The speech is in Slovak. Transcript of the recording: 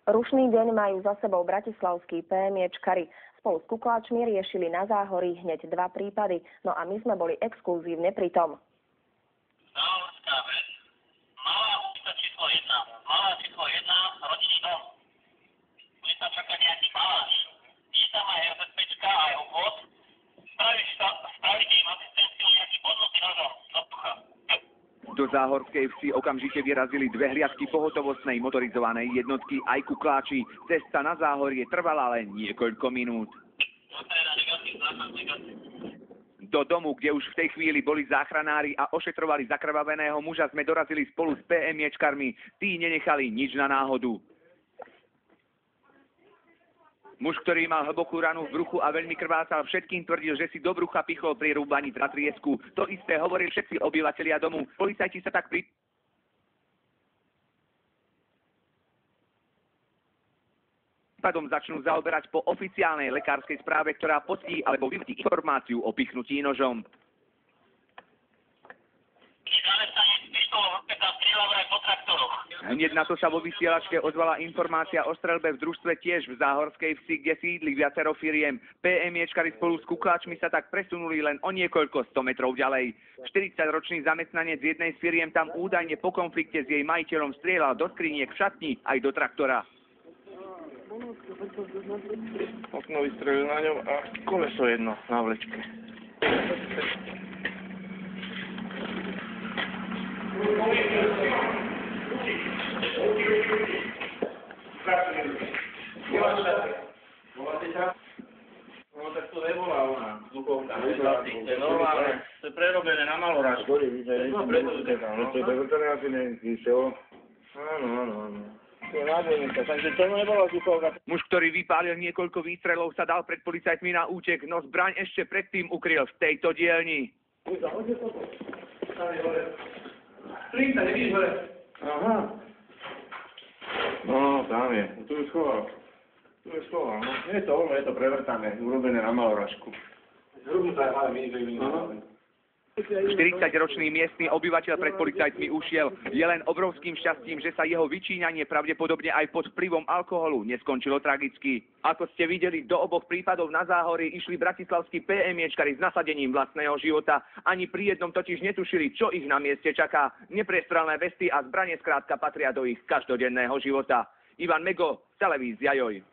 Rušný deň majú za sebou bratislavskí PMIčkari. Spolu s kukláčmi riešili na Záhorí hneď 2 prípady, no a my sme boli exkluzívne pri tom. Záhorská vec, malá ulica číslo 1, rodinný dom. Bude tam čakať nejaký maláš. Je tam aj RZPčka, aj obvod. Spravíte im asistenciu nejaký podnutý nožom do vzducha. Do Záhorskej vsi okamžite vyrazili 2 hliadky pohotovostnej motorizovanej jednotky aj kukláči. Cesta na Záhorie trvala len niekoľko minút. Do domu, kde už v tej chvíli boli záchranári a ošetrovali zakrvaveného muža, sme dorazili spolu s PMIčkarmi. Tí nenechali nič na náhodu. Muž, ktorý mal hlbokú ranu v bruchu a veľmi krvácal, všetkým tvrdil, že si do brucha pichol pri rúbaní na triesku. To isté hovorili všetci obyvatelia domu. Policajti sa tak prípadom začnú zaoberať po oficiálnej lekárskej správe, ktorá potvrdí alebo vyhodí informáciu o pichnutí nožom. Hneď na to sa vo vysielačke ozvala informácia o streľbe v družstve tiež v Záhorskej vsi, kde sídli viacero firiem. PMIčkari spolu s kukláčmi sa tak presunuli len o niekoľko 100 metrov ďalej. 40-ročný zamestnanec jednej z firiem tam údajne po konflikte s jej majiteľom strieľal do skriniek, v šatni aj do traktora. Okno vystrelil na ňom a koleso jedno na vlečke. No tak to nebola ona, vzduchovka, to je normálne, to je prerobené na malorážku. To je prevrtané asi nevyšiel. Áno. To je nádejnica, takže to nebola vzduchovka. Muž, ktorý vypálil niekoľko výstrelov, sa dal pred policajtmi na útek, no zbraň ešte predtým ukryl v tejto dielni. Skrinka, nevidíš hore? Aha. No, tam je. Tu je schoval. No. Je to prevrtané, urobené na malorážku. Zhrubnutá je, ale vidíš, že ju nemáme. 40-ročný miestny obyvateľ pred policajtmi ušiel. Je len obrovským šťastím, že sa jeho vyčíňanie pravdepodobne aj pod vplyvom alkoholu neskončilo tragicky. Ako ste videli, do oboch prípadov na Záhorí išli bratislavskí PMIčkari s nasadením vlastného života. Ani pri jednom totiž netušili, čo ich na mieste čaká. Nepriestrelné vesty a zbranie skrátka patria do ich každodenného života. Ivan Mego, televízia Joj.